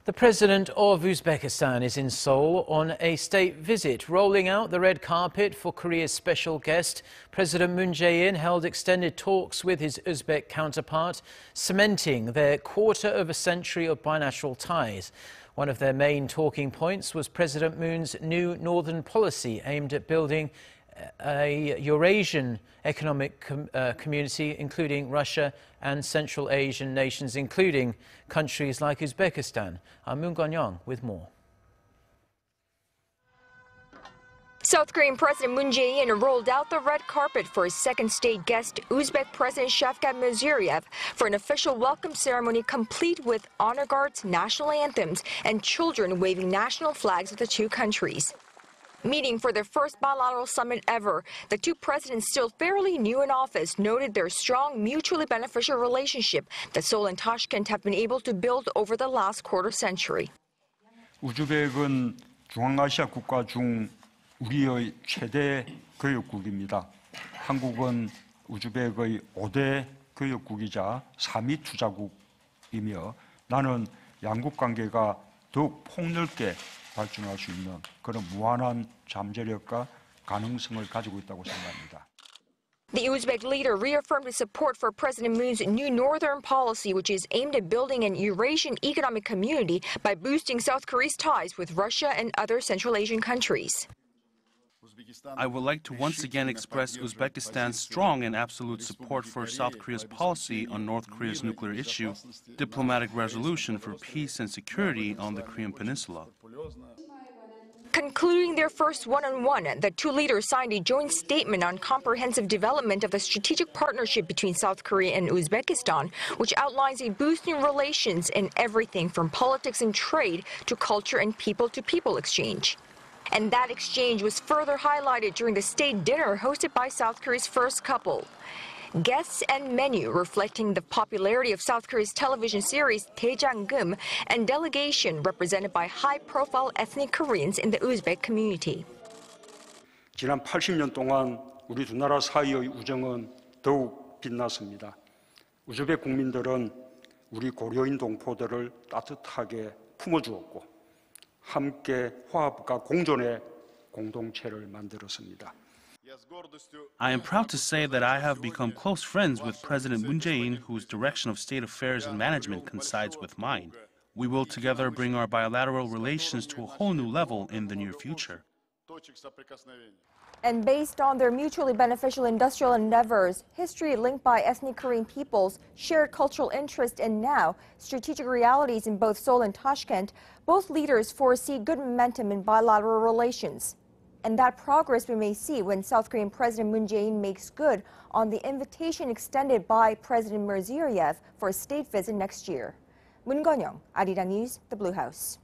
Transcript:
The President of Uzbekistan is in Seoul on a state visit, rolling out the red carpet for Korea's special guest. President Moon Jae-in held extended talks with his Uzbek counterpart, cementing their quarter of a century of bilateral ties. One of their main talking points was President Moon's new northern policy aimed at building a Eurasian economic community, including Russia and Central Asian nations, including countries like Uzbekistan. Connyoung with more. South Korean President Moon Jae-in rolled out the red carpet for his second state guest, Uzbek President Shavkat Mirziyoyev, for an official welcome ceremony complete with honor guards, national anthems, and children waving national flags of the two countries. Meeting for their first bilateral summit ever, the two presidents, still fairly new in office, noted their strong, mutually beneficial relationship that Seoul and Tashkent have been able to build over the last quarter century. 우즈벡은 중앙아시아 국가 중 우리의 최대 교역국입니다. 한국은 우즈벡의 5대 교역국이자 3위 투자국이며 나는 양국 관계가 더욱 폭넓게 발전할 수 있는 그런 무한한 잠재력과 가능성을 가지고 있다고 생각합니다. The Uzbek leader reaffirmed his support for President Moon's new northern policy, which is aimed at building an Eurasian economic community by boosting South Korea's ties with Russia and other Central Asian countries. I would like to once again express Uzbekistan's strong and absolute support for South Korea's policy on North Korea's nuclear issue, diplomatic resolution for peace and security on the Korean Peninsula. Concluding their first one-on-one, the two leaders signed a joint statement on comprehensive development of the strategic partnership between South Korea and Uzbekistan, which outlines a boost in relations in everything from politics and trade to culture and people-to-people exchange. And that exchange was further highlighted during the state dinner hosted by South Korea's first couple. Guests and menu reflecting the popularity of South Korea's television series 대장금, and delegation represented by high-profile ethnic Koreans in the Uzbek community. 지난 80년 동안 우리 두 나라 사이의 우정은 더욱 빛났습니다. 우즈벡 국민들은 우리 고려인 동포들을 따뜻하게 품어주었고 함께 화합과 공존의 공동체를 만들었습니다. I am proud to say that I have become close friends with President Moon Jae-in, whose direction of state affairs and management coincides with mine. We will together bring our bilateral relations to a whole new level in the near future. And based on their mutually beneficial industrial endeavors, history linked by ethnic Korean peoples, shared cultural interest, and now strategic realities in both Seoul and Tashkent, both leaders foresee good momentum in bilateral relations. And that progress we may see when South Korean President Moon Jae-in makes good on the invitation extended by President Mirziyoyev for a state visit next year. Connyoung, Arirang News, The Blue House.